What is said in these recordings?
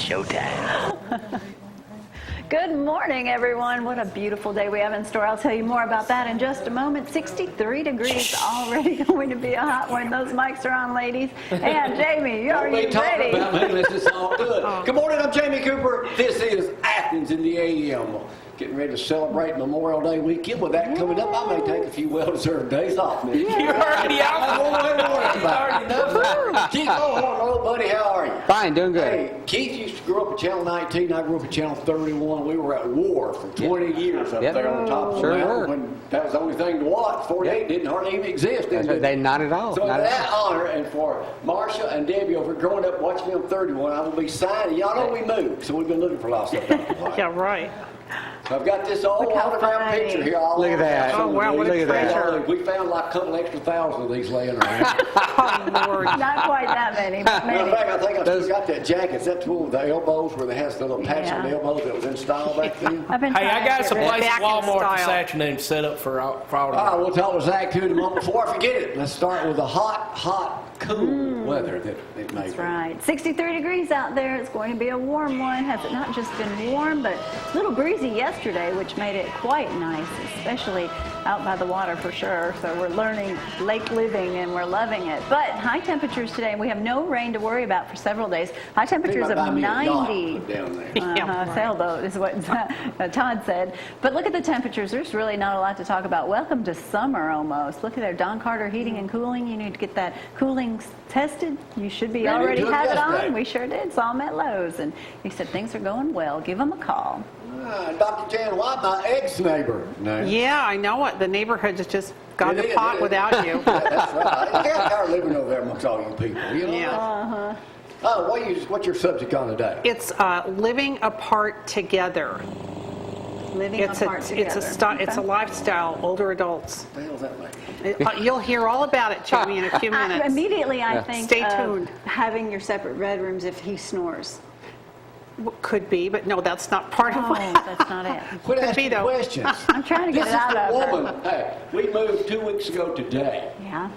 showtime. Good morning, everyone. What a beautiful day we have in store. I'll tell you more about that in just a moment. 63 degrees already going to be a hot one. Those mics are on, ladies. And Jamie, are you ready? About me unless it's all good. Good morning, I'm Jamie Cooper. This is Athens in the AM. Getting ready to celebrate Memorial Day weekend. With that coming up, I may take a few well-deserved days off next year. You're already out. Keith Lowhorne, old buddy, how are you? Fine, doing good. Hey, Keith used to grow up at Channel 19. I grew up at Channel 31. We were at war for 20 years up there on top of the mountain when that was the only thing to watch. 48 didn't hardly even exist. Not at all. So for that honor and for Marsha and Debbie over growing up watching me on 31, I will be signing. Y'all know we moved, so we've been looking for a lot of stuff. Yeah, right. So I've got this old autographed picture here. Look at that. Oh, wow, what a treasure. We found like a couple extra thousand of these laying around. Oh, Lord. Not quite that many, but Matter of maybe. fact, I think I still got that jacket. Is that the one with the elbows where they has the little patch on the elbows that was in style back then? I've been Hey, I got some place Back at in Walmart this style. afternoon set up for all All right, we'll talk with Zack too in a moment. Before I forget it, let's start with the hot, cool weather that it may That's be. right. 63 degrees out there. It's going to be a warm one. Has it not just been warm, but a little breezy yesterday, which made it quite nice, especially out by the water for sure. So we're learning lake living and we're loving it. But high temperatures today. We have no rain to worry about for several days. High temperatures of 90. Down there. Sailboat is what Todd said. But look at the temperatures. There's really not a lot to talk about. Welcome to summer almost. Look at there. Don Carter Heating and Cooling. You need to get that cooling tested. You should be Ran already into it have it yesterday. on. We sure did. Saw him at Lowe's. And he said things are going well. Give him a call. Dr. Jan White, my ex-neighbor. No. Yeah, I know it. The neighborhood has just gone It to is, pot it is. without you. Yeah, that's right. I got tired of living over there amongst all you people. You know? Yeah. What's your subject on today? It's living apart together. Living apart together. It's a lifestyle, older adults. What the hell does that mean? You'll hear all about it, Jamie, in a few minutes. Immediately, I think Stay of tuned. having your separate bedrooms if he snores. Could be, but no, that's not part of Oh, it. that's not it. Quit Could asking be, though. questions. I'm trying to get This it is out the of her. woman. Hey, we moved 2 weeks ago today. Yeah.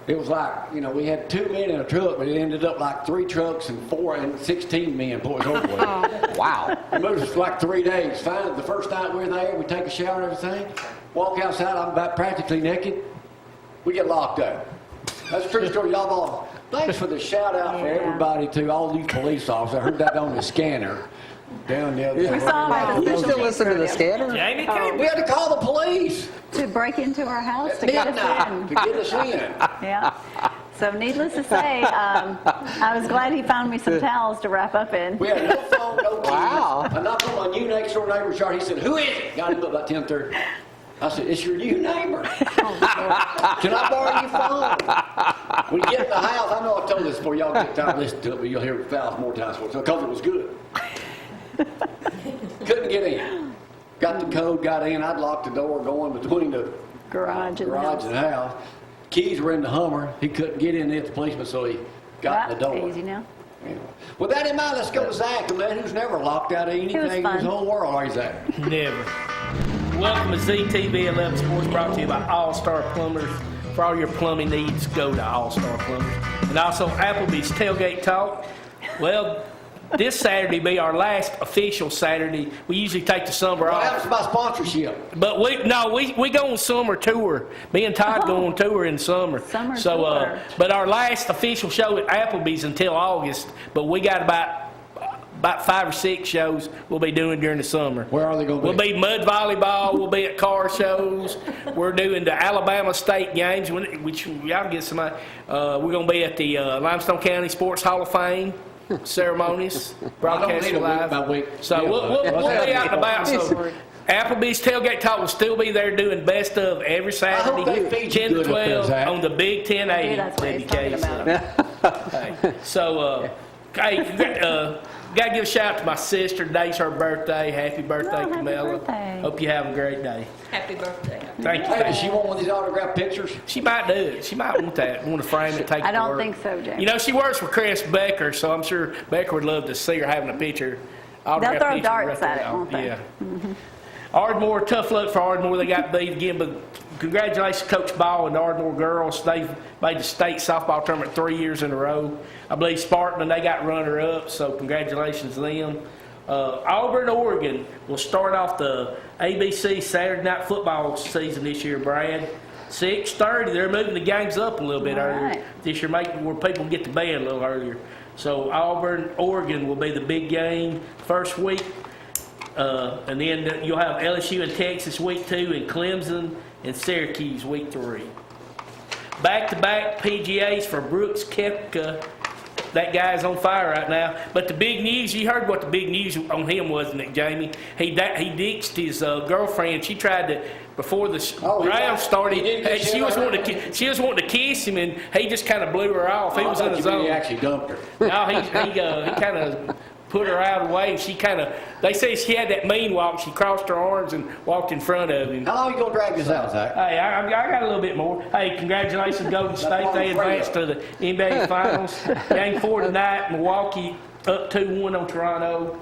It was like, we had 2 men in a truck, but it ended up like 3 trucks and 16 men before it was over with. Wow. It moved us for like 3 days. Finally, the first night we were there, we take a shower and everything. Walk outside, I'm about practically naked. We get locked up. That's a true story. Y'all all, thanks for the shout out for everybody too, all these police officers. I heard that on the scanner down the other We saw him at the You special still needs listen to the rodeo. scanner? Jamie We Cooper. had to call the police To break into our house at to get us midnight to in. get us in. Yeah. So needless to say, I was glad he found me some towels to wrap up in. We had no phone, no keys. Wow. I knocked on my new next door neighbor's yard. He said, "Who is it?" Got him up about 10:30. I said, "It's your new neighbor. Can I borrow your phone?" We get in the house. I know I told this before. Y'all get tired of listening to it, but you'll hear it 1,000 more times because it was good. Couldn't get in. Got the code, got in. I'd locked the door going between the Garage and the garage house. and the house. Keys were in the Hummer. He couldn't get in there at the policeman, so he got in the That's door. easy now. Anyway. With that in mind, let's go to Zack, a man who's never locked out of anything in fun. his whole world. Are you, Zack? Never. Welcome to ZTV 11 Sports, brought to you by All Star Plumbers. For all your plumbing needs, go to All Star Plumbers. And also Applebee's Tailgate Talk. Well, this Saturday be our last official Saturday. We usually take the summer What off. happens to my sponsorship? But we go on summer tour. Me and Todd go on tour in summer. Summer tour. But our last official show at Applebee's until August. But we got about 5 or 6 shows we'll be doing during the summer. Where are they going to We'll be mud volleyball. We'll be at car shows. We're doing the Alabama State games, which y'all get some. We're going to be at the Limestone County Sports Hall of Fame ceremonies, broadcast live. by week. So we'll be out and about. So Applebee's Tailgate Talk will still be there doing best of every Saturday, they feed you 10 to good up there, 12 Zack. on the Big 1080. That's what he's talking about. Hey, so, gotta give a shout out to my sister. Today's her birthday. Happy birthday, happy Camilla. birthday. Hope you have a great day. Happy birthday. Thank you. Hey, does she want one of these autographed pictures? She might do it. She might want that. Want to frame it, take it I to don't work. think so, James. You know, she works for Chris Becker, so I'm sure Becker would love to see her having a picture. They'll autographed throw picture darts right at there. it, won't they? Yeah. Ardmore, tough luck for Ardmore. They got beat again, but congratulations to Coach Ball and the Ardmore girls. They've made the state softball tournament 3 years in a row. I believe Spartan, they got runner-up, so congratulations to them. Auburn, Oregon will start off the ABC Saturday night football season this year, Brad. 6:30. They're moving the games up a little bit earlier this year, making where people get to bed a little earlier. So Auburn, Oregon will be the big game first week. And then you'll have LSU and Texas week 2 and Clemson and Syracuse week 3. Back-to-back PGAs for Brooks Koepka. That guy's on fire right now. But the big news, you heard what the big news on him was, wasn't it, Jamie? He ditched his girlfriend. She tried to, before the round started, she was wanting to kiss him, and he just kind of blew her off. He was in his zone. He actually dumped her. No, he kind of put her out of the way. She kind of, they say she had that mean walk. She crossed her arms and walked in front of him. How long are you going to drag this out, Zack? Hey, I got a little bit more. Hey, congratulations, Golden State. They advanced to the NBA Finals. Game 4 tonight, Milwaukee up 2-1 on Toronto.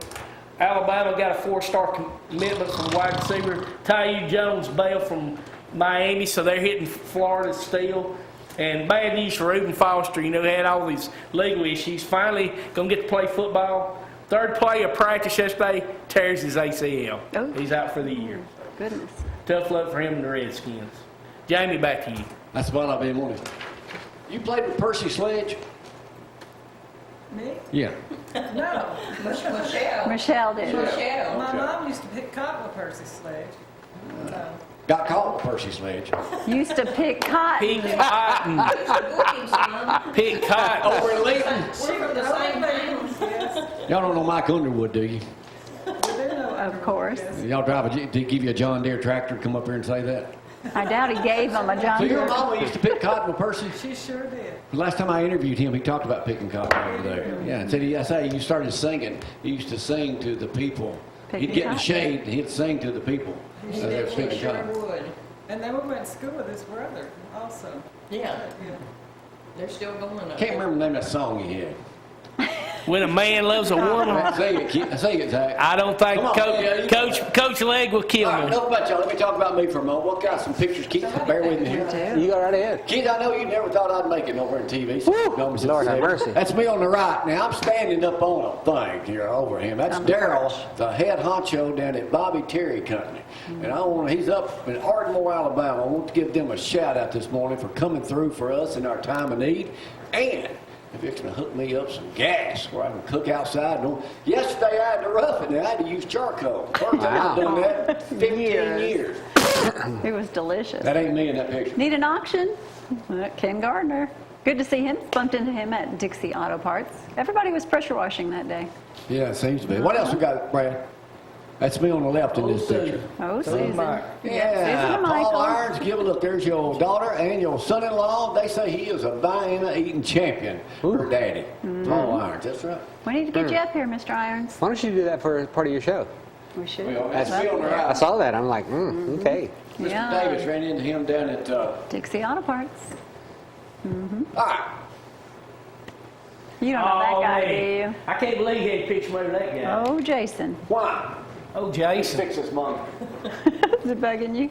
Alabama got a 4-star commitment from wide receiver Tyu Jones-Bell from Miami, so they're hitting Florida still. And bad news for Reuben Foster, he had all these legal issues. Finally going to get to play football. Third play of practice yesterday, tears his ACL. Oh. He's out for the year. Goodness. Tough luck for him and the Redskins. Jamie, back to you. That's what I've been wanting. You played with Percy Sledge? Me? Yeah. No. Michelle did. My mom used to pick cotton with Percy Sledge. Got caught with Percy Sledge. Used to pick cotton. Pick cotton. Pick cotton. Over in Leeton. We're from the same town. Yes. Y'all don't know Mike Underwood, do you? We do know Of course. Y'all drive did he give you a John Deere tractor to come up here and say that? I doubt he gave him a John So your Deere. mama used to pick cotton with Percy? She sure did. The last time I interviewed him, he talked about picking cotton over there. Yeah, and said I say you started singing. He used to sing to the people. Picking He'd get in the cotton? shade and he'd sing to the people. He They were picking sure cotton. would. And they went to school with his brother also. Yeah, Yeah. they're still going up. Can't remember the name of that song he had. When a man loves a woman, Sing it, kid. Sing it, Zack. I don't think Come on, yeah, you- Coach Legg will kill All right, me. enough about y'all. Let me talk about me for a moment. We've got some pictures. Keith, bear with me here. You go right ahead. Kids, I know you never thought I'd make it over in TV. So you know me since Lord the have 70s. mercy. That's me on the right. Now, I'm standing up on a thing here over him. That's Daryl, the head honcho down at Bobby Terry Company. And he's up in Ardmore, Alabama. I want to give them a shout out this morning for coming through for us in our time of need. And they're fixing to hook me up some gas where I can cook outside. Yesterday I had to rough it. Now I had to use charcoal. First time I've done that in 15 years. It was delicious. That ain't me in that picture. Need an auction? Ken Gardner. Good to see him. Bumped into him at Dixie Auto Parts. Everybody was pressure washing that day. Yeah, it seems to be. What else we got, Brad? That's me on the left in this picture. Oh, So Susan. Mike. Susan Yeah, and Paul Michael. Irons, give a look. There's your daughter and your son-in-law. They say he is a Bama eating champion. Her daddy, Paul Irons. That's right. We need to get you up here, Mr. Irons. Why don't you do that for part of your show? We should. Well, that's me on the I right. saw that. I'm like, okay. Mr. Yeah. Davis ran into him down at. Dixie Auto Parts. All right. You don't know that guy, do man. you? I can't believe he had a picture of that guy. Oh, Jason. Why? Oh, Jason. Fix this money. Is it bugging you?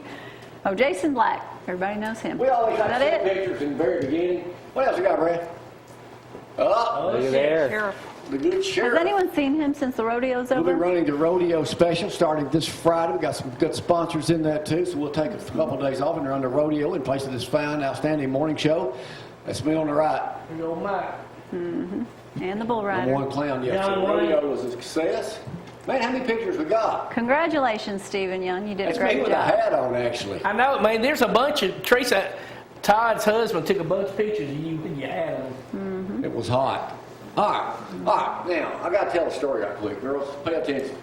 Oh, Jason Black. Everybody knows him. We always Is like that to see it? pictures in the very beginning. What else we got, Brad? Oh, Look at there. Sheriff. the good Has sheriff. anyone seen him since the rodeo's We'll be over? running the rodeo special starting this Friday. We've got some good sponsors in that too, so we'll take a couple of days off and run the rodeo in place of this fine, outstanding morning show. That's me on the right. You know, Mike. And the bull Number rider. one clown yesterday. John The Wayne. rodeo was a success. Man, how many pictures we got? Congratulations, Stephen Young. You did That's a me great with job. a hat on, actually. I know, man. There's a bunch of Teresa. Todd's husband took a bunch of pictures of you with your hat on. It was hot. All right. Now, I got to tell a story right quick, girls. Pay attention.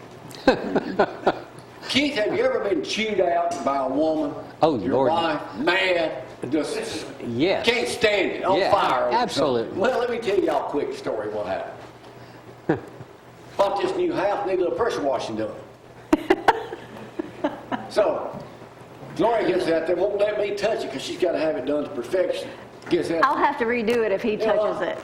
Keith, have you ever been chewed out by a woman? Oh, Your Lord. wife, mad, just Yes. can't stand it, on Yeah, fire. over absolutely. something? Well, let me tell y'all a quick story what happened. Bought this new house, need a little pressure washing done. So, Gloria gets out there, won't let me touch it because she's got to have it done to perfection. Gets out I'll have to redo it if he touches it.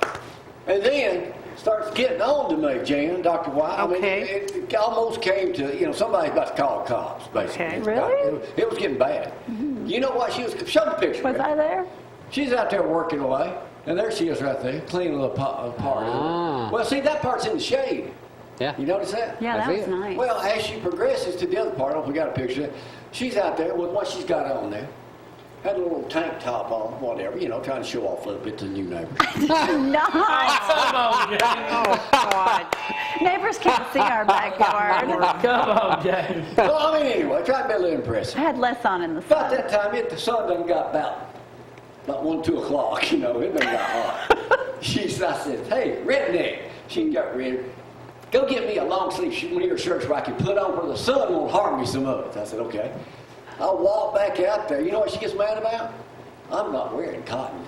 and then starts getting on to me, Jan, Dr. White. Okay. I mean, it almost came to, somebody's about to call the cops, basically. Okay. Really? It was getting bad. You know what? Show the picture. Was I there? She's out there working away, and there she is right there, cleaning a little part. Ah. Well, see, that part's in the shade. Yeah. You notice that? Yeah, I that see was it. nice. Well, as she progresses to the other part, I don't know if we got a picture of that. She's out there with what she's got on there. Had a little tank top on, whatever, trying to show off a little bit to the new neighbors. Not. Come on, Jamie. Oh, God. Neighbors can't see our backyard. Come on, Jamie. Well, I mean, anyway, try to be a little impressive. I had less on in the About sun. that time, the sun done got about 1, 2 o'clock, it done got hot. I said, hey, redneck. She got red. Go get me a long sleeve one of your shirts where I can put on where the sun won't harm me so much. I said, okay. I walked back out there. You know what she gets mad about? I'm not wearing cotton.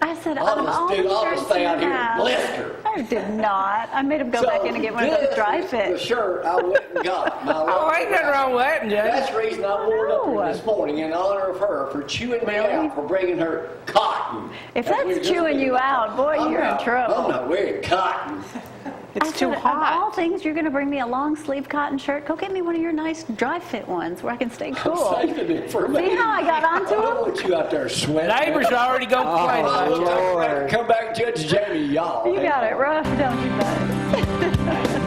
I said, I'll out of all the just shirts stay you out here have. and blister. I did not. I made him go back in and get one of those dry The fits. shirt I went and got. Oh, ain't nothing wrong with that, Jamie. That's the reason I wore it up No. here this morning in honor of her for chewing me out for bringing her cotton. If we that's just chewing did. you out, boy, I'm you're in not- trouble. I'm not wearing cotton. It's I too said, Of all hot. things, you're going to bring me a long sleeve cotton shirt. Go get me one of your nice dry fit ones where I can stay cool. I'm saving it for me. See how I got onto I don't them? want you out there sweating. Neighbors are already going to complain about you. Lord. Come back and judge Jamie, y'all. You got it rough, don't you, bud?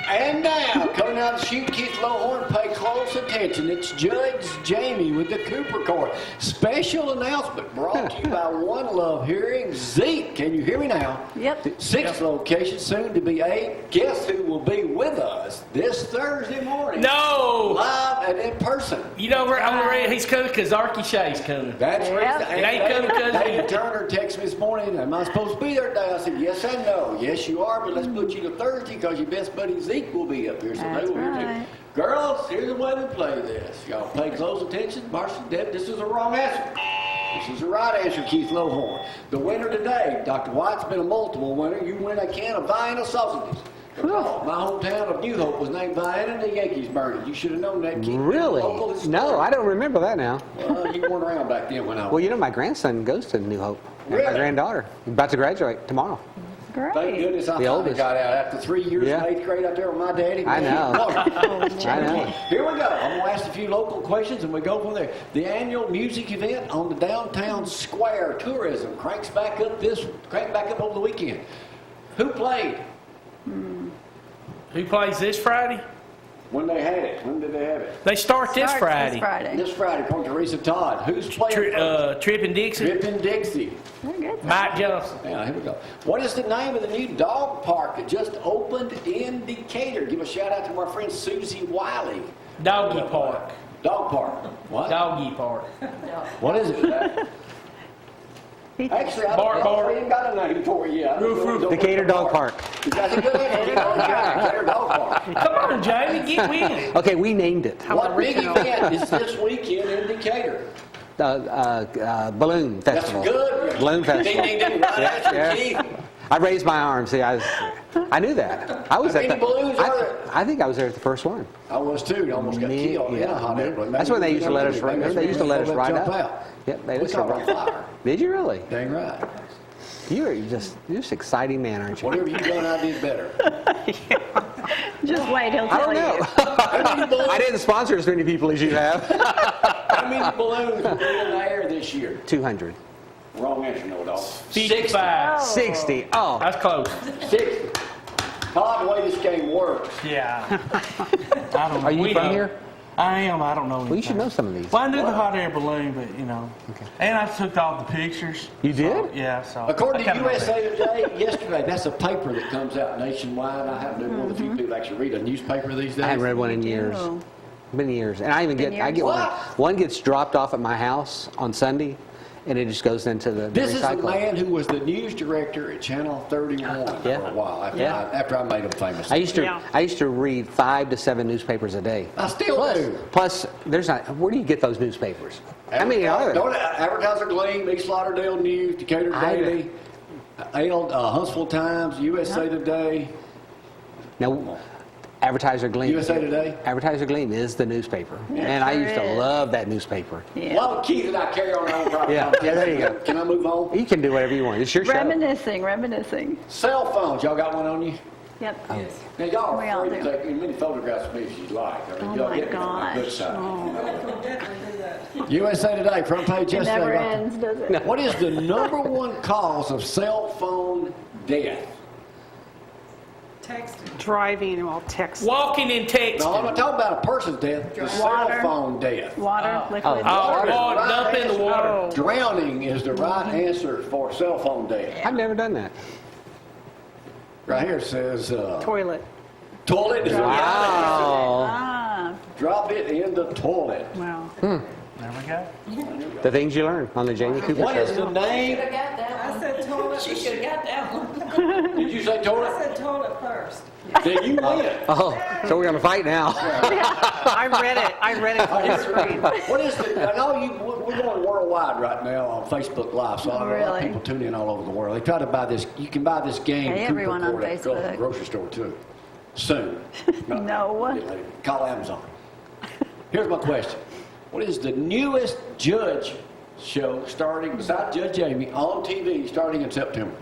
And now, coming out of the chute, Keith Lowhorne, pay close attention. It's Judge Jamie with the Cooper Court. Special announcement brought to you by One Love Hearing. Zeke, can you hear me now? Yep. 6 locations, soon to be 8. Guess who will be with us this Thursday morning? No! Live and in person. You know, on the radio, he's coming because Arky Shay's coming. That's Yep. right. It ain't coming 'cause of David you. Turner texted me this morning, am I supposed to be there today? I said, yes and no. Yes, you are, but let's put you to Thursday because your best buddy Zeke will be up here. So That's they will hear right. you. Girls, here's the way we play this. Y'all pay close attention. Marsha, Deb, this is the wrong answer. This is the right answer, Keith Lowhorne. The winner today, Dr. White's been a multiple winner. You win a can of Vienna sausages. Because my hometown of New Hope was named Vienna and the Yankees burned it. You should have known that, Keith. Really? Local historian. No, I don't remember that now. Well, you weren't around back then when I was. Well, my grandson goes to New Hope. And Really? my granddaughter. About to graduate tomorrow. Thank Great. goodness I The finally oldest. got out after 3 years Yeah. in 8th grade out there with my daddy. I know. I know. Here we go. I'm going to ask a few local questions and we go from there. The annual music event on the downtown square tourism cranks back up over the weekend. Who played? Who plays this Friday? When they had it? When did they have it? They start this Starts Friday. This Friday. This Friday, according to Teresa Todd. Who's playing? Trip and Dixon, Trip and Dixie. Very good. Mike Johnson. Now, here we go. What is the name of the new dog park that just opened in Decatur? Give a shout out to my friend Susie Wiley. Doggy Park. Dog park. What? Doggy Park. What is it? Actually, I Bark, don't bark. we ain't got a name for it yet. Decatur Dog Park. That's a good answer. Decatur Dog Park. Come on, Jamie, get with it. Okay, we named it. What big event is this weekend in Decatur? Balloon That's Festival. good. Balloon Ding, Festival. ding, ding. Right answer, Yeah. Keith. I raised my arm. See, I knew that. I was How at many the. balloons are there? I think I was there at the first one. I was too. Almost got Me- killed. yeah. Hot air balloon. That's when they used to let us. Maybe They used to let us ride jump up. out. Yep, they We used to caught on ride. fire. Did you really? Dang right. You're just exciting man, aren't you? Whatever you done, I did better. Just wait, he'll I tell don't know. you. How many balloons, I didn't sponsor as many people as you have. how many balloons will be in the air this year? 200. Wrong answer, no dog. 55. 60. Oh. That's close. 60. Todd, the way this game works. Yeah. I don't know. Are you We from know. here? I am. I don't know anything. Well, you should know some of these. Well, I knew the hot air balloon, but Okay. And I took all the pictures. You did? So, yeah. So According I to kinda know USA Today, yesterday, that's a paper that comes out nationwide. I happen to be one of the few people actually read a newspaper these days. I haven't read one in years. Been years. And I even get one. What? One gets dropped off at my house on Sunday, and it just goes into the This is a recycle. man who was the news director at Channel 31 Yeah. for a while Yeah. after I made him famous. I used to Yeah. I used to read 5 to 7 newspapers a day. I still do. Plus, there's not. Where do you get those newspapers? How many are there? Advertiser Gleam, East Lauderdale News, Decatur I- Daily, Huntsville Times, USA Today. Now, Advertiser Gleam. USA Today? Advertiser Gleam is the newspaper. And I used to Sure is. love that newspaper. Yeah. Well, Keith and I carry on our own property. Yeah, there you go. Can I move on? You can do whatever you want. It's your show. Reminiscing. Cell phones, y'all got one on you? Yep. Now, y'all We are all free to do. take as many photographs of me as you'd like. I mean, Oh y'all my get me from the good gosh. side. We'll definitely do that. USA Today, front page It yesterday. never got the- ends, does it? What is the number one cause of cell phone death? Texting. Driving while texting. Walking and texting. No, I'm not talking about a person's death, the cell Water. phone death. Water, liquid. Oh, Water. Lord, dump in the water. Oh. Drowning is the right answer for cell phone death. I've never done that. Right here it says, Toilet. toilet is the right Wow. Ah, answer. Drop it in the toilet. Wow. There we go. The things you learn on the Jamie Cooper What is show. the name? Should've got that I one. said toilet. She should've got that one. Did you say I toilet? said toilet first. Then you win. Oh, so we're going to fight now. I read it on the screen. What is the, I know we're going worldwide right now on Facebook Live, so I know a lot of Really? people tune in all over the world. They try to buy this, you can buy this game. Hey, Cooper everyone on Court at the Facebook. grocery store too. Soon. No. Call Amazon. Here's my question. What is the newest Judge show starting, besides Judge Jamie, on TV starting in September?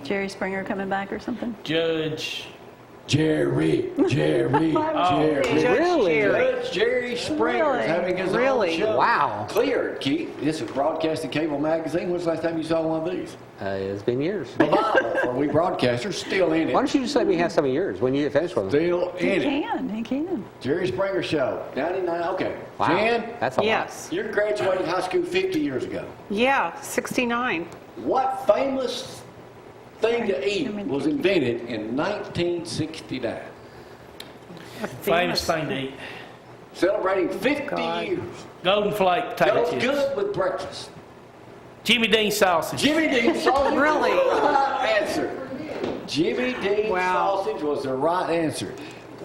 Jerry Springer coming back or something? Judge. Jerry. Oh. Jerry. Judge Really? Jerry. Judge Jerry Springer is Really? having his Really? own show. Wow. Cleared, Keith. This is Broadcasting Cable Magazine. When's the last time you saw one of these? It's been years. The Bible for we broadcasters, still in Why it. don't you just let me have some of yours when you get finished with them? Still He in it. can, he can. Jerry Springer Show, 99, okay. Wow. Jan, That's a lot. Yes. you graduated high school 50 years ago. Yeah, 69. What famous thing to eat was invented in 1969? Famous thing to eat. Celebrating 50 God. years. Golden flake potato Goes chips. good with breakfast. Jimmy Dean sausage. Jimmy Dean sausage Really? was the right answer. Jimmy Dean Wow. sausage was the right answer.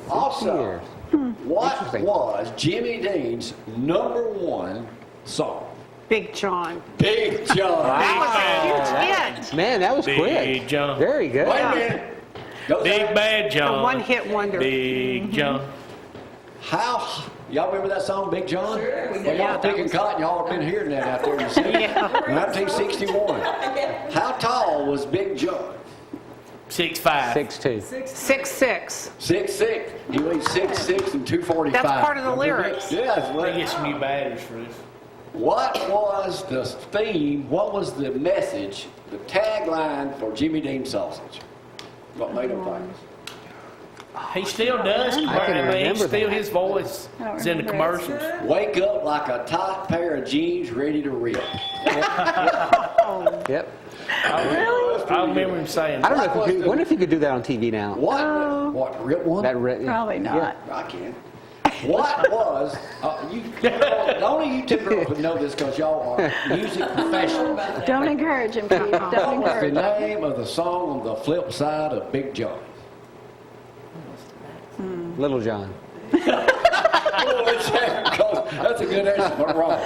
Also, years. what Interesting. was Jimmy Dean's number one song? Big John. Big John. That was a huge hit. Man, that was Big quick. John. Very good. Wait a minute. Go Big Zack. Bad John. A one-hit wonder. Big John. How, y'all remember that song, Big John? Sure, we Well, do. y'all Yeah, that picking was- cotton, y'all have been hearing that out there in the city. Yeah. 1961. How tall was Big John? 6'5". 6'2". 6'6". 6'6". He weighed 6'6" and 245. That's part of the Remember lyrics. that? Yeah, that's They what- get some new batteries for this. What was the theme, what was the message, the tagline for Jimmy Dean sausage? What made him famous? He still does. I can I mean, remember still that. his voice I don't is in the remember it. commercials. Wake up like a tight pair of jeans ready to rip. Yep. I remember him saying I don't know What if was you could, the- wonder if you could do that on TV now. What, rip one? Probably not. I can. What was, only you two girls would know this because y'all are music professionals. Don't encourage him, Keith. Don't What was the encourage him. name of the song on the flip side of Big John? Little John. That's a good answer, but wrong.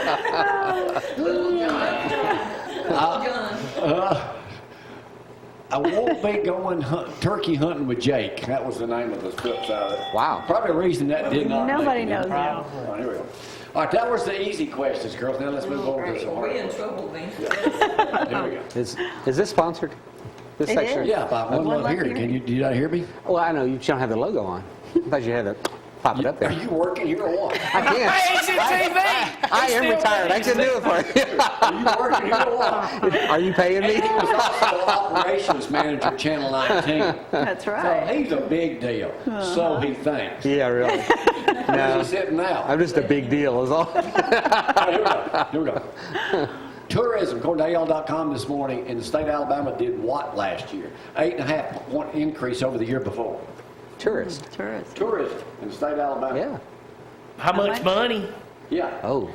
I won't be going turkey hunting with Jake. That was the name of the flip side of it. Wow. Probably a reason that did not Nobody make it. knows that. Oh, here we go. All right, that was the easy questions, girls. Now let's move over to some hard We in ones. trouble then. Here we go. Is this sponsored? This It section? is. Yeah, by One One Love Love Hearing. Hearing. Did you not hear me? Well, I know you don't have the logo on. I thought you had to pop it up Are there. you working here or what? I can't. Hey, he's in TV. I am retired. I can do it for Are you working here or what? you. Are you paying me? He was also operations manager, Channel 19. That's So right. he's a big deal. So he thinks. Yeah, really. Where's No, he sitting now? I'm just a big deal, is all. All right, here we go. Tourism, according to AL.com this morning, in the state of Alabama did what last year? 8.5 point increase over the year before. Tourist. Tourist. Tourism in the state of Alabama. Yeah. How much much? money? Yeah. Oh,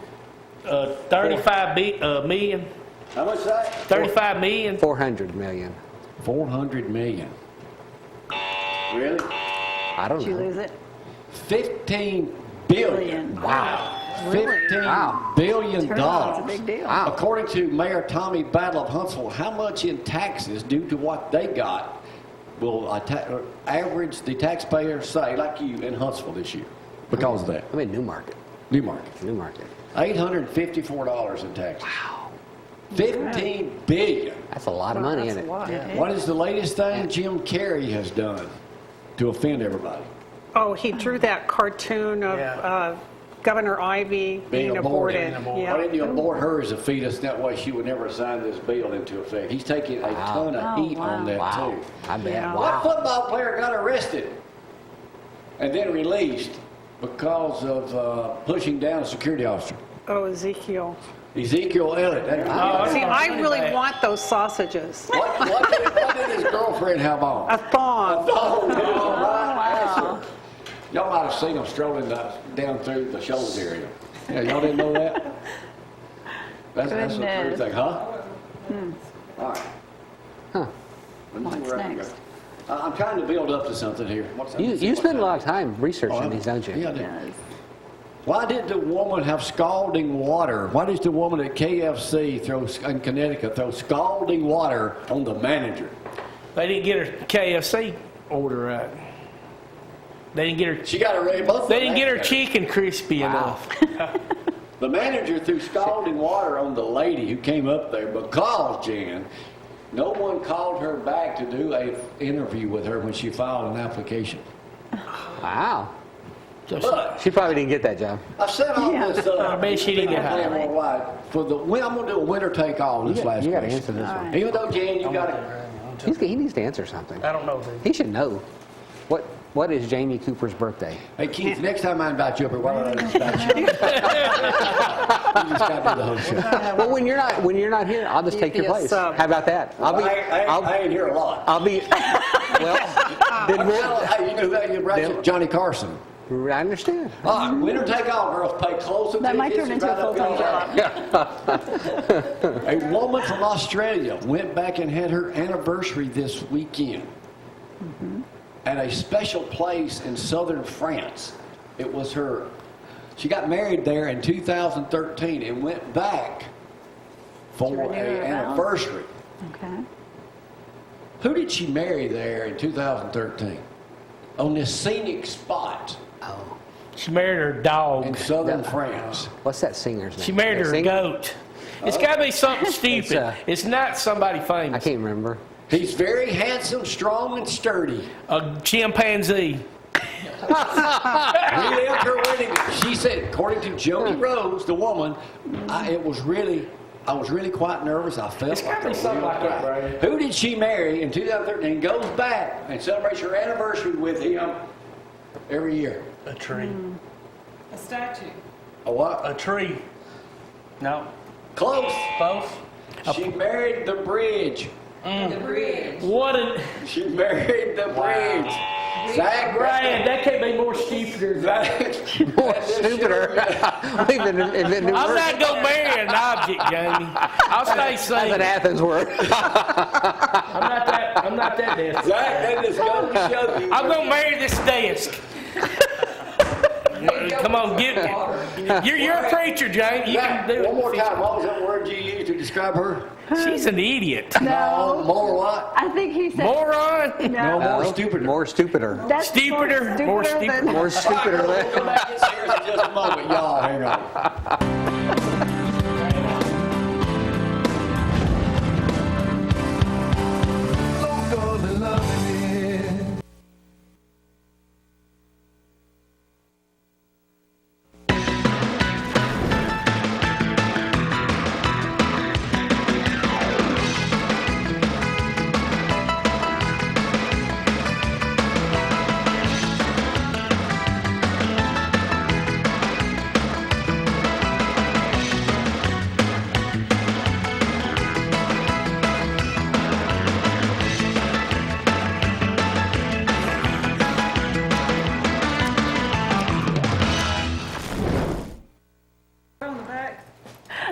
35 million. How much is that? 35 million. 400 million. 400 million. Really? I don't Did you know. lose it? 15 billion. Wow. $15 Wow. billion Turns out dollars. it's a big deal. Wow. According to Mayor Tommy Battle of Huntsville, how much in taxes due to what they got average the taxpayer say, like you in Huntsville this year, because of that. I'm in Newmarket. Newmarket. $854 in taxes. Wow. $15 billion. That's a lot of money, isn't it? What is the latest thing Jim Carrey has done to offend everybody? Oh, he drew that cartoon of Governor Ivy being aborted. Why didn't you abort her as a fetus? That way she would never sign this bill into effect. He's taking a ton of heat on that, too. I bet. Yeah. What football player got arrested and then released because of pushing down a security officer? Oh, Ezekiel. Ezekiel Elliott. See, I really want those sausages. What did his girlfriend have on? A thong. Wow. Y'all might have seen him strolling down through the shoulders area. Yeah, y'all didn't know that? That's a true Goodness. thing, huh? All right. Huh. Let me see What's where I can next? go. I'm trying to build up to something here. You spend a lot of time researching these, don't you? Yeah, I do. Yes. Why did the woman have scalding water? Why does the woman at KFC in Connecticut throw scalding water on the manager? They didn't get her KFC order right. They didn't get her. She got her both. They didn't get her chicken crispy enough. The manager threw scalding water on the lady who came up there because, Jan, no one called her back to do an interview with her when she filed an application. Wow. But She probably didn't get that job. I said all this. I bet she didn't get hired. worldwide. I'm going to do a winner take all this last You got to question. answer this one. Even though, Jan, you got it. He needs to answer something. I don't know, dude. He should know. What is Jamie Cooper's birthday? Hey, Keith, next time I invite you up here, why don't I just invite you? You just got to do the whole show. Well, when you're not here, I'll just take your be a place. sub. How about that? I ain't here a lot. I'll be. Well, then Hey, you know who you brought? Johnny Carson. I understand. All right, winner take all, girls. Pay close attention. That might turn into a full-time job. A woman from Australia went back and had her anniversary this weekend at a special place in southern France. It was she got married there in 2013 and went back for renew her an vows? anniversary. Okay. Who did she marry there in 2013? On this scenic spot Oh, She married her in dog. southern France. what's that singer's name? She married That her singer? goat. It's got to be something stupid. It's not somebody I famous. can't remember. He's very handsome, strong, and sturdy. A chimpanzee. Really up her wedding. She said, according to Jody Rose, the woman, I was really quite nervous. I felt It's gotta like be a something real like that, guy. Brady. Who did she marry in 2013? Goes back and celebrates her anniversary with him every year. A tree. A statue. A what? A tree. No. Close. Close. She married the bridge. The bridge. What a She married the bridge. Zack Brian, that can't be more stupider. More stupider. We've been inventing I'm words. not gonna marry an object, Jamie. I'll stay That's an single. Athens word. I'm not that desperate. Zack, that just goes to show you. I'm gonna marry this desk. Come on, get me. You're a preacher, Jamie. You Zack, can do one more it. time. What was that word you used to describe her? She's an idiot. No. More what? I think he said. Moron. No, No. more stupider. More stupider. That's Stupider, more stupider than- More stupider. All right, we'll come back and serious in just a moment. Y'all, hang on. On the back.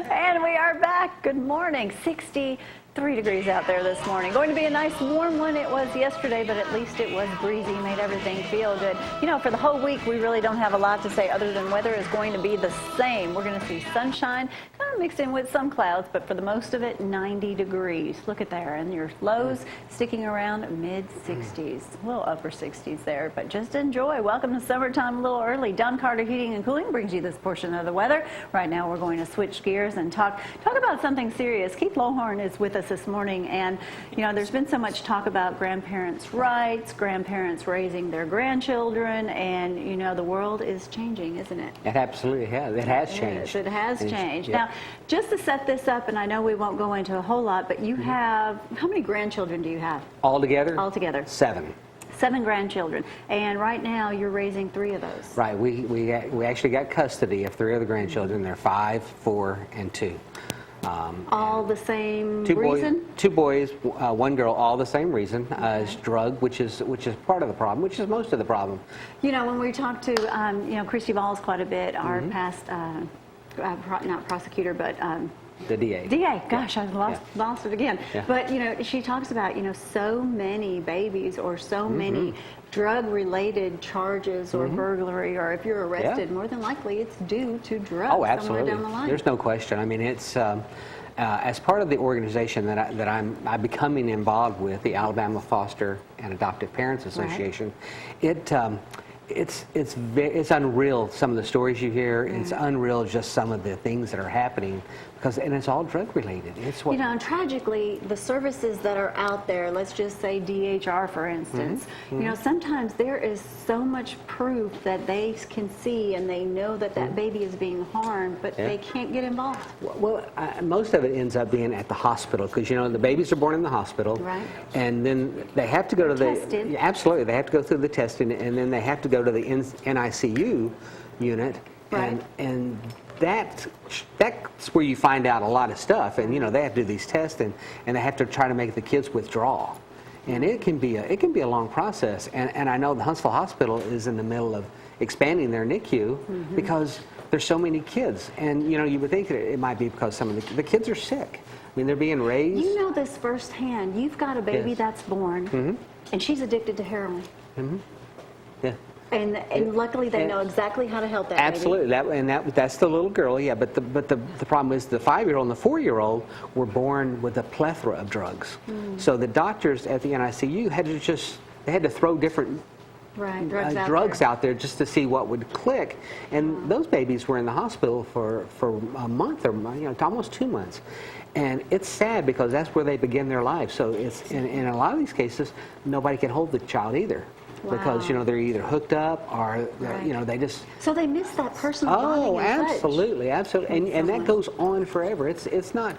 And we are back. Good morning. 60 3 degrees out there this morning. Going to be a nice warm one. It was yesterday, but at least it was breezy, made everything feel good. You know, for the whole week, we really don't have a lot to say other than weather is going to be the same. We're going to see sunshine, kind of mixed in with some clouds, but for the most of it, 90 degrees. Look at there. And your lows sticking around mid-60s, a little upper 60s there, but just enjoy. Welcome to summertime a little early. Don Carter Heating and Cooling brings you this portion of the weather. Right now, we're going to switch gears and talk about something serious. Keith Lowhorne is with us this morning, and you know, there's been so much talk about grandparents' rights, grandparents raising their grandchildren, and you know, the world is changing, isn't it? It absolutely has. It has changed. It has changed. Yep. Now, just to set this up, and I know we won't go into a whole lot, but you have, how many grandchildren do you have? Altogether? Altogether. 7. 7 grandchildren, and right now you're raising 3 of those. Right. We actually got custody of 3 of the grandchildren. They're 5, 4, and 2. All the same 2 reason? 2 boys, 1 girl, all the same reason. Is drug, which is part of the problem, which is most of the problem. You know, when we talk to, you know, Christy Balls quite a bit, our past, not prosecutor, but The DA. DA, gosh, I lost it again. Yeah. But, you know, she talks about, you know, so many babies or so many drug-related charges or burglary, or if you're arrested, more than likely it's due to drugs somewhere down the line. There's no question. I mean, it's as part of the organization that I'm becoming involved with, the Alabama Foster and Adoptive Parents Association. It's unreal, some of the stories you hear. It's unreal just some of the things that are happening, and it's all drug related. It's what, you know, and tragically, the services that are out there, let's just say DHR, for instance, you know, sometimes there is so much proof that they can see and they know that that baby is being harmed, but they can't get involved. well, most of it ends up being at the hospital, because, you know, the babies are born in the hospital. Right. And then they have to go to the... Tested. Absolutely. They have to go through the testing, and then they have to go to the NICU unit. Right. And that's where you find out a lot of stuff. And, you know, they have to do these tests, and they have to try to make the kids withdraw. And it can be a long process. And I know the Huntsville Hospital is in the middle of expanding their NICU because there's so many kids. And, you know, you would think it might be because some of the kids are sick. I mean, they're being raised. You know this firsthand. You've got a baby that's born, and she's addicted to heroin. Yeah. And luckily they know exactly how to help that Absolutely. baby. That's the little girl, yeah. But the problem is the 5-year-old and the 4-year-old were born with a plethora of drugs. So the doctors at the NICU had to throw different drugs out there just to see what would click. And those babies were in the hospital for a month or, you know, almost 2 months. And it's sad because that's where they begin their lives. So it's in a lot of these cases, nobody can hold the child either. Because, you know, they're either hooked up or, you know, they just... So they miss that personal bonding and touch. Absolutely. And that goes on forever. It's not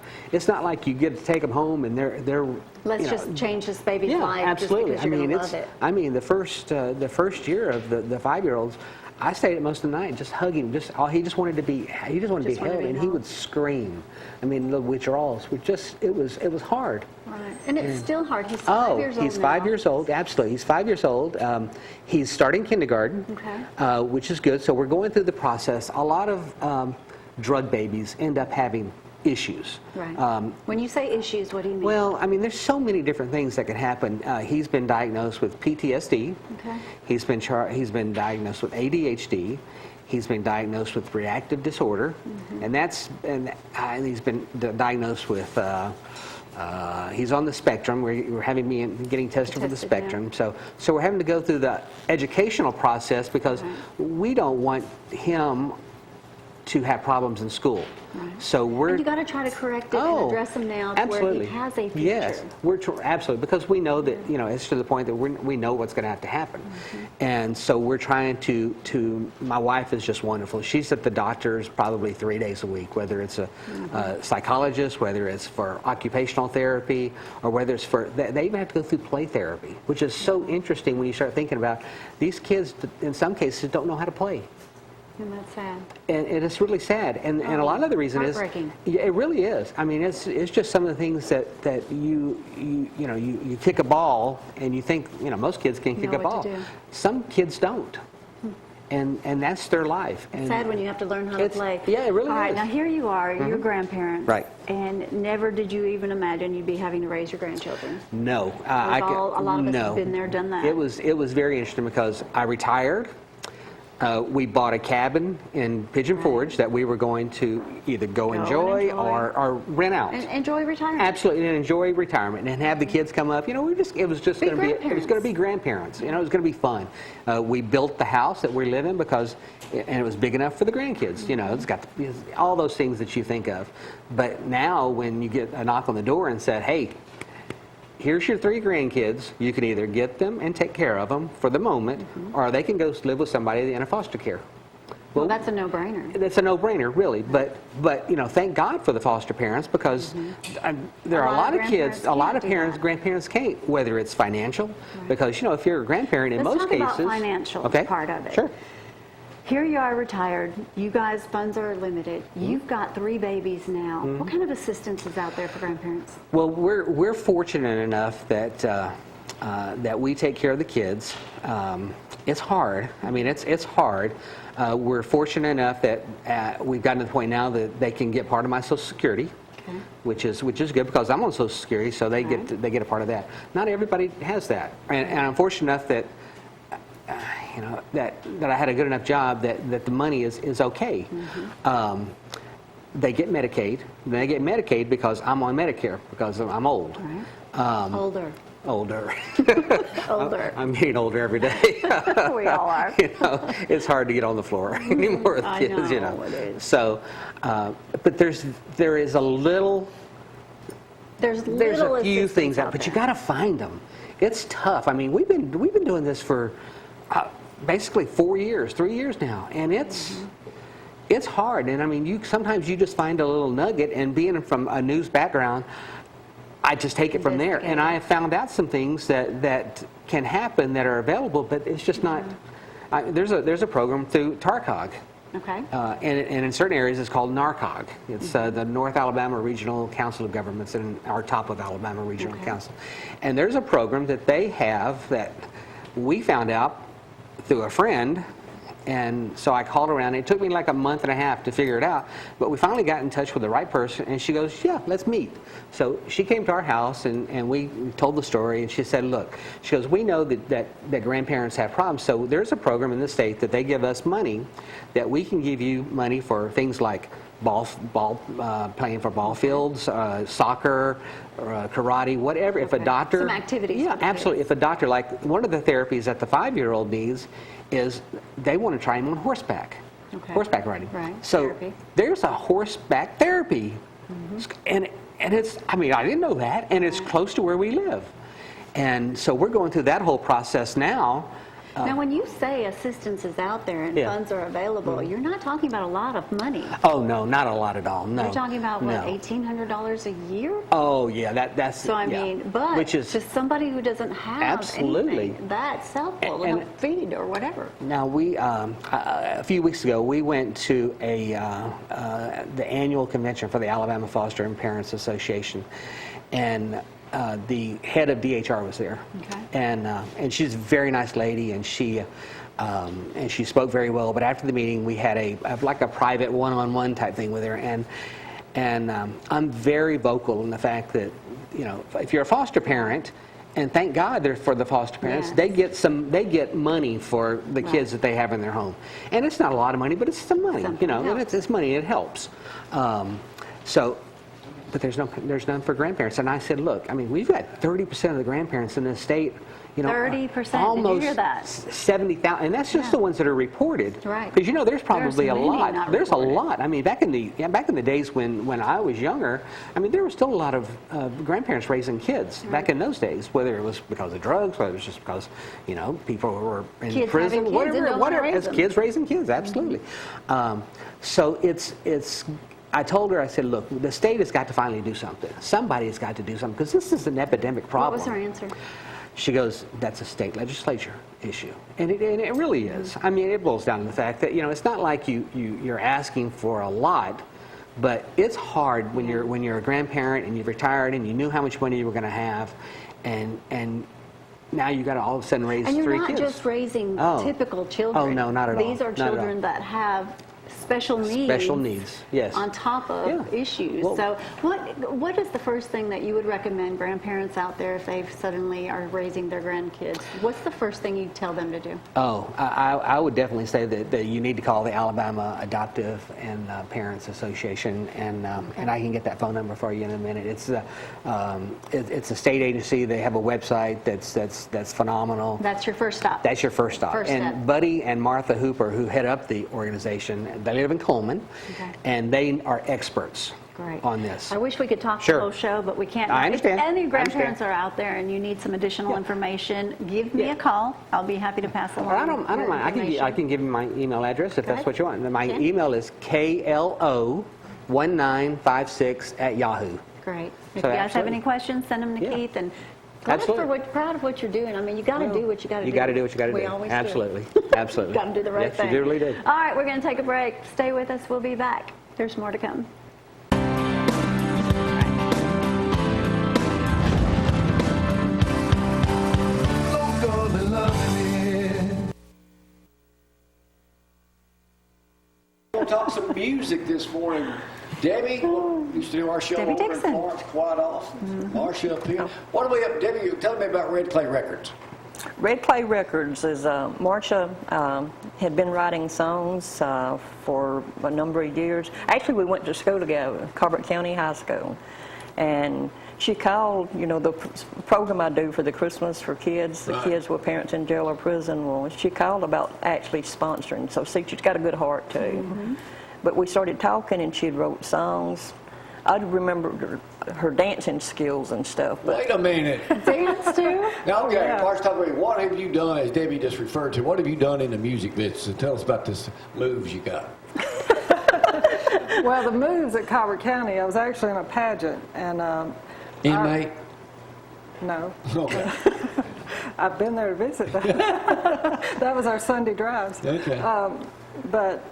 like you get to take them home and they're Let's just change this baby's life absolutely. just because you're going to love it. I mean, the first year of the 5-year-olds, I stayed at most of the night just hugging him. He just wanted to be held, and he would scream. I mean, the withdrawals were just, it was hard. Right. And it's still hard. He's 5 years old he's 5 years old, absolutely. He's 5 years old. He's starting kindergarten, which is good. So we're going through the process. A lot of drug babies end up having issues. Right. When you say issues, what do you mean? Well, I mean, there's so many different things that can happen. He's been diagnosed with PTSD. Okay. He's been diagnosed with ADHD. He's been diagnosed with reactive disorder, and he's been diagnosed with. He's on the spectrum. We're having me getting tested for the spectrum. So we're having to go through the educational process because we don't want him to have problems in school. Right. So and you got to try to correct it and address him now to where he has a future. Yes, absolutely, because we know that, you know, it's to the point that we know what's going to have to happen. And so we're trying to my wife is just wonderful. She's at the doctor's probably 3 days a week, whether it's a psychologist, whether it's for occupational therapy, or whether it's for, they even have to go through play therapy, which is so interesting when you start thinking about these kids, in some cases, don't know how to play. And that's sad. And it's really sad. And a lot of the reason is, it really is. I mean, it's just some of the things that you kick a ball and you think, you know, most kids can kick a ball. Some kids don't. and that's their life. And Sad when you have to learn how to play. Yeah, it really All right, is. now here you are, you're grandparents. Right. And never did you even imagine you'd be having to raise your grandchildren. No. A lot of us no. have been there, done that. It was very interesting because I retired. We bought a cabin in Pigeon Forge that we were going to either go enjoy or rent out. And enjoy retirement. Absolutely, and enjoy retirement and have the kids come up. You know, it was just going to be grandparents. You know, it was going to be fun. We built the house that we live in and it was big enough for the grandkids. You know, it's got all those things that you think of. But now, when you get a knock on the door and said, "Hey, here's your 3 grandkids. You can either get them and take care of them for the moment, or they can go live with somebody in a foster care." Well, that's a no-brainer. That's a no-brainer, really. But you know, thank God for the foster parents because there are a lot of kids, a lot of grandparents can't, whether it's financial, because you know, if you're a grandparent, in most cases, let's talk about financial part of it. Sure. Here you are retired. You guys' funds are limited. You've got 3 babies now. What kind of assistance is out there for grandparents? Well, we're fortunate enough that that we take care of the kids. It's hard. I mean, it's hard. We're fortunate enough that we've gotten to the point now that they can get part of my Social Security, which is good because I'm on Social Security, so they get a part of that. Not everybody has that, and I'm fortunate enough that. You know, that I had a good enough job that the money is okay. They get Medicaid. They get Medicaid because I'm on Medicare because I'm old. Right. Older. Older. I'm getting older every day. We all are. You know, it's hard to get on the floor anymore with kids. I know, you know, it is. So, but there is a little. There's a few things out, but you got to find them. It's tough. I mean, we've been doing this for basically 3 years now, and it's hard. And I mean, sometimes you just find a little nugget, and being from a news background, I just take it from there. And I have found out some things that can happen that are available, but it's just not. There's a program through TARCOG. Okay. And in certain areas, it's called NARCOG. It's the North Alabama Regional Council of Governments and our top of Alabama Regional Council. And there's a program that they have that we found out through a friend. And so I called around. It took me like a month and a half to figure it out. But we finally got in touch with the right person, and she goes, "Yeah, let's meet." So she came to our house, and we told the story. And she said, "Look," she goes, "we know that grandparents have problems. So there's a program in the state that they give us money that we can give you money for things like playing for ball fields, soccer, karate, whatever. If a doctor..." Some activities. Yeah, absolutely. If a doctor, like one of the therapies that the 5-year-old needs is they want to try him on horseback. Horseback riding. Right. So Therapy. there's a horseback therapy. And it's, I mean, I didn't know that, and it's close to where we live. And so we're going through that whole process now. Now, when you say assistance is out there and funds are available, you're not talking about a lot of money. Oh, no, not a lot at all, no. You're talking about, what, no. $1,800 a year? Oh, yeah, that's... So, I mean, but which is, to somebody who doesn't have anything, that cell phone will help feed or whatever. Now, we, a few weeks ago, we went to the annual convention for the Alabama Foster and Parents Association, and the head of DHR was there, and she's a very nice lady, and she spoke very well. But after the meeting, we had a private one-on-one type thing with her, and I'm very vocal in the fact that, you know, if you're a foster parent, and thank God they're for the foster parents, they get money for the kids that they have in their home, and it's not a lot of money, but it's some money, you know, and it's money, it helps. But there's none for grandparents. And I said, look, I mean, we've got 30% of the grandparents in this state, you know, 30%, almost did you hear that? 70,000, and that's just the ones that are reported. Right. Because, you know, there's probably a lot. There's reported. A lot. I mean, back in the days when I was younger, I mean, there were still a lot of grandparents raising kids back in those days, whether it was because of drugs, whether it was just because, you know, people were in kids prison, whatever, as kids raising kids, absolutely. So it's. I told her, I said, look, the state has got to finally do something. Somebody has got to do something, because this is an epidemic problem. What was her answer? She goes, that's a state legislature issue. And it really is. I mean, it boils down to the fact that, you know, it's not like you're asking for a lot, but it's hard when you're a grandparent and you've retired and you knew how much money you were going to have, and now you got to all of a sudden raise And you're 3 not kids. just raising Oh. typical children. Oh, no, not at all. These are Not at all. children that have special needs. Special needs, yes. On top of Yeah. issues. Well- So what is the first thing that you would recommend grandparents out there if they suddenly are raising their grandkids? What's the first thing you'd tell them to do? Oh, I would definitely say that you need to call the Alabama Adoptive and Parents Association, and I can get that phone number for you in a minute. It's a state agency. They have a website that's phenomenal. That's your first stop. That's your first stop. First And step. Buddy and Martha Hooper, who head up the organization, they live in Coleman, Okay. and they are experts Great. on this. I wish we could talk Sure. the whole show, but we can't. I understand. If any I grandparents understand. are out there and you need some additional Yeah. information, give me Yeah. a call. I'll be happy to pass along. I don't your mind. I information. can give you my email address if Go that's ahead. what you want. My Can. email is KLO1956@yahoo. Great. If So you guys have absolutely. any questions, send them to Yeah. Keith. And Absolutely. proud of what you're doing. I mean, you got to Well, do what you got to do. You got to do what you got to do. We always Absolutely. do. Absolutely. Got to do the right yes, thing. you really do. All right, we're going to take a break. Stay with us. We'll be back. There's more to come. We'll talk some music this morning. Debbie used to do our show Debbie over Dixon. in Florence quite often. Marsha up here. What do we have? Debbie, tell me about Red Clay Records. Red Clay Records is Marsha had been writing songs for a number of years. Actually, we went to school together, Colbert County High School, and she called. You know, the program I do for the Christmas for kids, the Right. kids with parents in jail or prison. Well, she called about actually sponsoring. So, see, she's got a good heart too. But we started talking, and she wrote songs. I remember her dancing skills and stuff. But Wait a minute. Dance too? Now, okay, Marsha, talk about what have you done, as Debbie just referred to, what have you done in the music business? So tell us about this moves you got. Well, the moves at Colbert County, I was actually in a pageant, and Inmate? no, Okay. I've been there to visit. That was our Sunday drives. Okay. But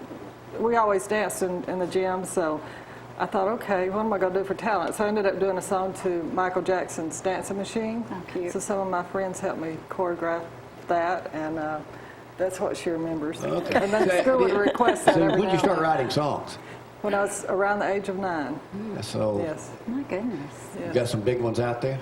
we always danced in the gym, so I thought, okay, what am I going to do for talent? So I ended up doing a song to Michael Jackson's Dancing Machine. Oh, cute. So some of my friends helped me choreograph that, and that's what she remembers. Okay. And then school would request that So every when did you now start and then. writing songs? When I was around the age of 9. So Yes. My goodness. you got some big ones out there?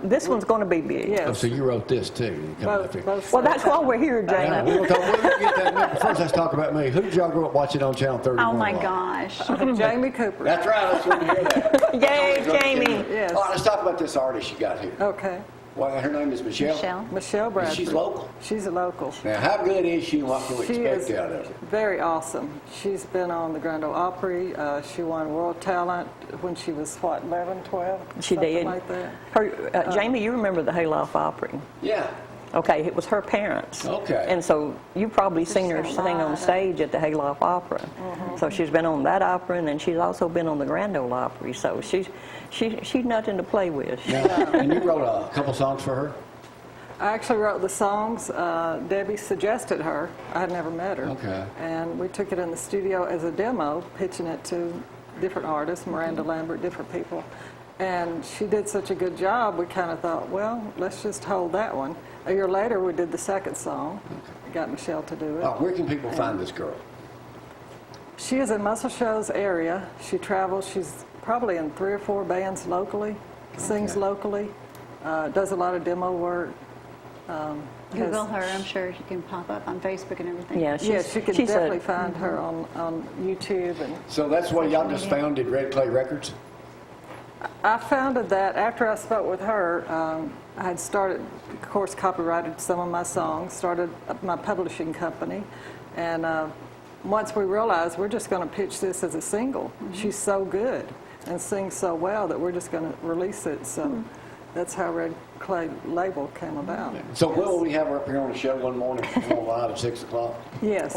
this one's going to be big. Yes. Oh, so you wrote this too? You come up here. Both Well, that's why we're here, Yeah, Jamie. we'll get that in a minute. First, let's talk about me. Who did y'all grow up watching on Channel 31? Oh my gosh. Jamie Cooper. That's right. Let's want to hear that. Yay, Jamie. Yes. All right, let's talk about this artist you got here. Okay. Well, her name is Michelle. Michelle. Michelle Bradford. She's local. She's a local. Now, how good is she and what can we She expect is out of her? very awesome. She's been on the Grand Ole Opry. She won World Talent when she was, what, 11, 12? She Something did. like that. Her, Jamie, you remember the Hayloft Opry? Yeah. Okay, it was her parents. Okay. And so you probably seen her a sing on lot. stage at the Hayloft Opera. So she's been on that opera, and then she's also been on the Grand Ole Opry. So she's nothing to play with. Now, and you wrote a couple songs for her? I actually wrote the songs. Debbie suggested her. I had never met her. Okay. And we took it in the studio as a demo, pitching it to different artists, Miranda Lambert, different people. And she did such a good job, we kind of thought, well, let's just hold that one. A year later, we did the second song. Got Michelle to do it. Where can people find this girl? She is in Muscle Shoals area. She travels. She's probably in 3 or 4 bands locally, sings locally, does a lot of demo work. Google her. I'm sure she can pop up on Facebook and everything. Yeah, Yes, you can she's definitely find her on YouTube. And So that's why y'all just founded Red Clay Records? I founded that after I spoke with her. I had started, of course, copyrighted some of my songs, started my publishing company, and once we realized we're just going to pitch this as a single. She's so good and sings so well that we're just going to release it. So that's how Red Clay label came about. So when will we have her up here on the show one morning, on live at 6 o'clock? Yes.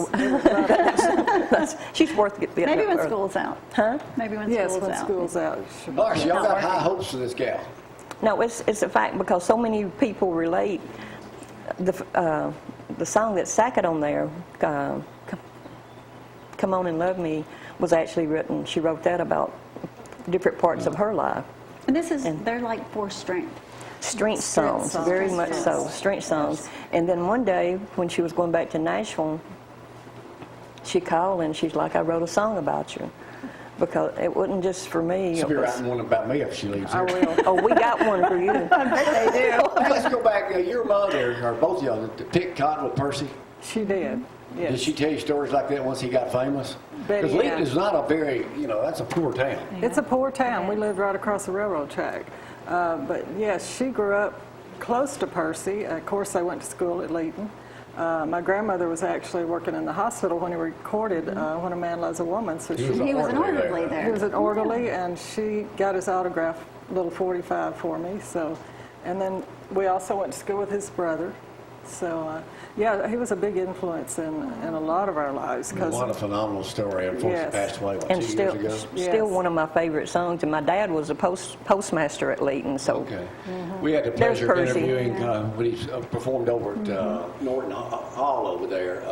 she's worth getting Maybe when up. school's out. Huh? Maybe when Yes, school's when out. school's out. She'll be Marsha, y'all Not got working. high hopes for this gal. No, it's a fact because so many people relate. The song that Zack had on there, "Come On and Love Me," was actually written. She wrote that about different parts of her life. And this is, they're like 4 strength. strength songs, songs, very much yes. so, strength songs. And then one day, when she was going back to Nashville, she called and she's like, I wrote a song about you. Because it wasn't just for me. She'll be it was- writing one about me if she leaves I here. will. Oh, we got one for you. Let's go back. Your mother, or both of y'all, picked cotton with Percy. She did. Yes. Did she tell you stories like that once he got famous? Betty, Because Leaton yeah. is not a very, that's a poor town. It's a poor town. We lived right across the railroad track. But yes, she grew up close to Percy. Of course, I went to school at Leaton. My grandmother was actually working in the hospital when he recorded When a Man Loves a Woman. So He she, was He was an orderly orderly there. there. he was an orderly, and she got his autograph little 45 for me. So, and then we also went to school with his brother. So, yeah, he was a big influence in a lot of our lives. What a phenomenal story. Unfortunately, Yes. passed away, And 2 still, years ago? still Yes. one of my favorite songs. And my dad was a postmaster at Leaton, so Okay. We had the There's pleasure of Percy. interviewing when he performed over at Norton Hall over there.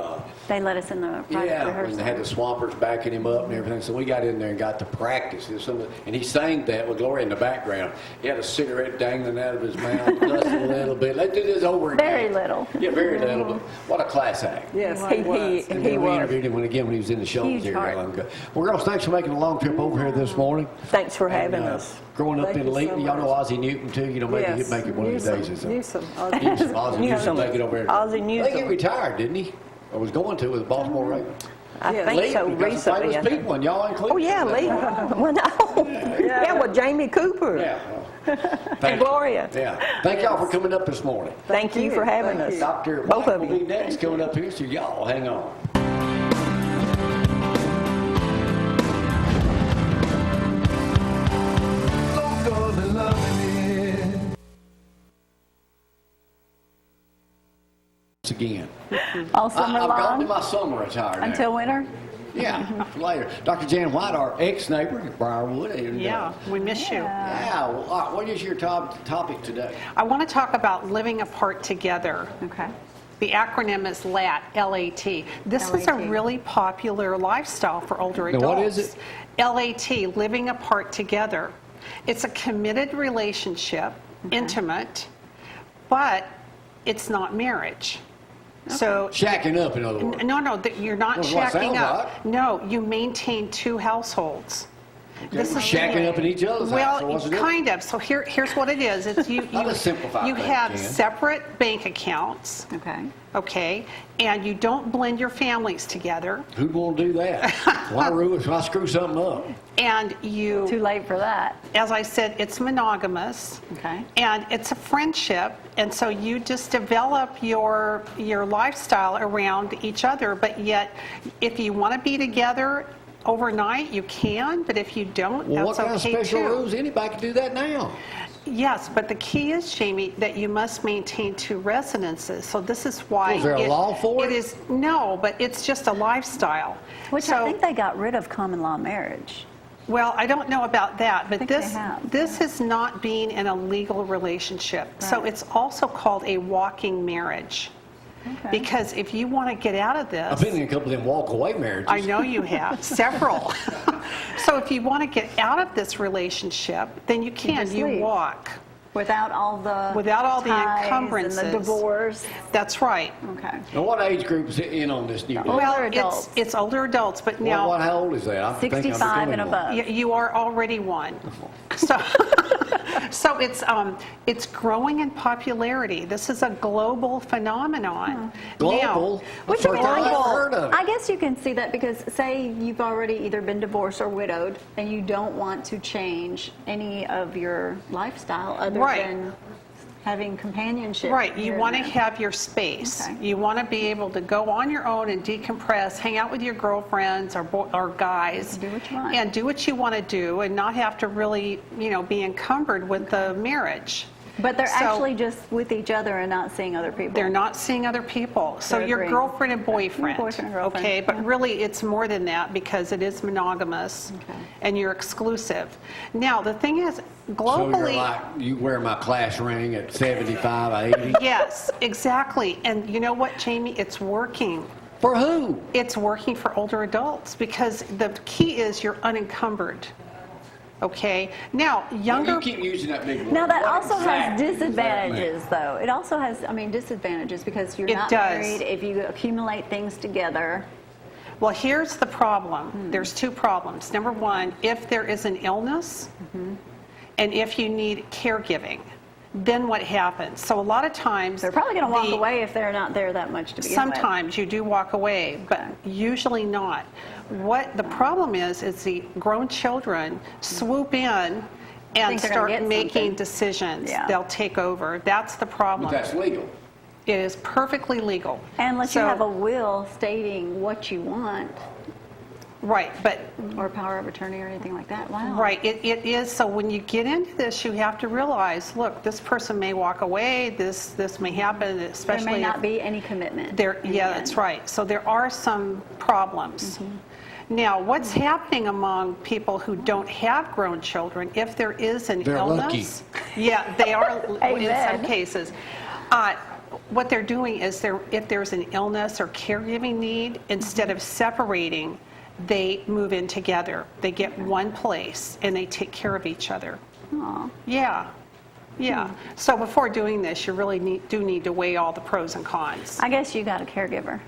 They let us in the private Yeah, rehearsal. when they had the Swampers backing him up and everything. So we got in there and got to practice. And he sang that with Gloria in the background. He had a cigarette dangling out of his mouth, cussing a little bit. Let's do this over again. Very little. Yeah, very little. But what a class act. Yes, he, he was. And he then we was. interviewed him when he was in the shows Huge here. heart. Long ago. Well, girls, thanks for making a long trip over here this morning. Thanks for having And, us. Growing up Thank in you so Leaton, y'all know much. Ozzie Newton too. Maybe Yes. he'd make it one of these days or something. Newsom. Newsom, Ozzie Newsom, Newsom. make it over here. Ozzie I think he Newsom. retired, didn't he? Or was going to with the Baltimore Ravens. I Yes. think so, Leaton, we got some recently. famous I think. people, and y'all included. Oh, yeah, Lee. Well, no. Yeah, well, Jamie Cooper Yeah. and Gloria. Yeah. Thank y'all for coming up this morning. Thank you for having Thank us. you. Dr. Both Mike of will be you. next coming up here, so y'all hang on. Again. All summer I've gotten to long my summer attire now. until winter. Yeah, later. Dr. Jan White, our ex-neighbor at Briarwood. And, Yeah, we miss you. Yeah. Well, all right, what is your topic today? I want to talk about living apart together. Okay. The acronym is LAT, L-A-T. This is a LAT. really popular lifestyle for older Now, adults. what is it? LAT, living apart together. It's a committed relationship, intimate, but it's not marriage. So Shacking up, in other words. no, you're not Well, what shacking sounds up. like. No, you maintain two households. This is Shacking up in each other's house. So well, what's the difference? kind of. So here's what it is. It's you. I'll just simplify You things, have Jan. separate bank accounts, Okay. okay, and you don't blend your families together, Who'd want to do that? Why screw something up? and Too you, late for that. as I said, it's monogamous. Okay. And it's a friendship, and so you just develop your lifestyle around each other. But yet, if you want to be together overnight, you can. But if you don't, Well, what that's kind of okay special too. rules? Anybody can do that now. Yes, but the key is, Jamie, that you must maintain two residences. So this is why. Is there a law for it? It is no, but it's just a lifestyle. Which so, I think they got rid of common law marriage. Well, I don't know about that, but think they this have. this is not being in a legal relationship. So Right. it's also called a walking marriage. Okay. Because if you want to get out of this, I've been in a couple of them walk-away marriages. I know you have several. So if you want to get out of this relationship, then you can. just You leave. walk. Without all the Without all the ties encumbrances. and the divorce. That's right. Okay. Now, what age group is in on this new deal? Older Well, adults. it's older adults, but now How old is that? I think I'm 65 and becoming one. above. you are already one. So, so it's growing in popularity. This is a global phenomenon. Global? Which First I time I've guess, heard of it. I guess you can see that because say you've already either been divorced or widowed and you don't want to change any of your lifestyle other Right. than having companionship. Right, you here want to and have your space. Okay. You want to be able to go on your own and decompress, hang out with your girlfriends or guys. Do what you want. And do what you want to do and not have to really, be encumbered with the marriage. there. But they're So- actually just with each other and not seeing other people. They're not seeing other people. So They're your agreeing. girlfriend and boyfriend. Boyfriend and girlfriend, Okay, but yeah. really it's more than that because it is monogamous Okay. and you're exclusive. Now, the thing is, So globally. you're like, you wear my class ring at 75, 80? Yes, exactly. And you know what, Jamie? It's working. For who? It's working for older adults because the key is you're unencumbered. Okay? Now, younger... You keep using that big word. Now, that What also has exactly does that mean? disadvantages, though. It also has, disadvantages because you're It not does. married. If you accumulate things together, Well, here's the problem. There's two problems. Number one, if there is an illness and if you need caregiving, then what happens? So a lot of times... they're probably going to walk the- away if they're not there that much to begin with. Sometimes you do walk away, but usually not. What the problem is the grown children swoop in and Think they're gonna start get making something. decisions. Yeah. They'll take over. That's the problem. But that's legal. It is perfectly legal. Unless you So- have a will stating what you want, Right, but or power of attorney or anything like that. Wow. right, it is. So when you get into this, you have to realize, look, this person may walk away. This may happen, There especially may if not be any commitment. there. in Yeah, the that's end. right. So there are some problems. Now, what's happening among people who don't have grown children, if there is an They're illness, yeah, they are in some Amen. cases. What they're doing is if there's an illness or caregiving need, instead of separating, they move in together. They get one place and they take care of each other. Aw. Yeah. Yeah. So before doing this, you really do need to weigh all the pros and cons. I guess you got a caregiver.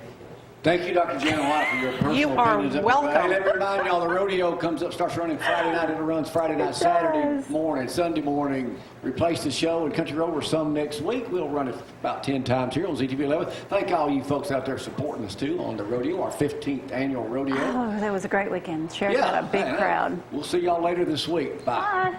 Thank you, Dr. Jan White, for your personal You are opinions. welcome. Hey, let me remind y'all, the rodeo starts running Friday night. It runs Friday night, Saturday does. morning, Sunday morning. Replace the show in Country Road or some next week. We'll run it about 10 times here on ZTV 11. Thank all you folks out there supporting us, too, on the rodeo, our 15th annual rodeo. Oh, that was a great weekend. Sheriff had a big man, crowd. We'll see y'all later this week. Bye. Bye.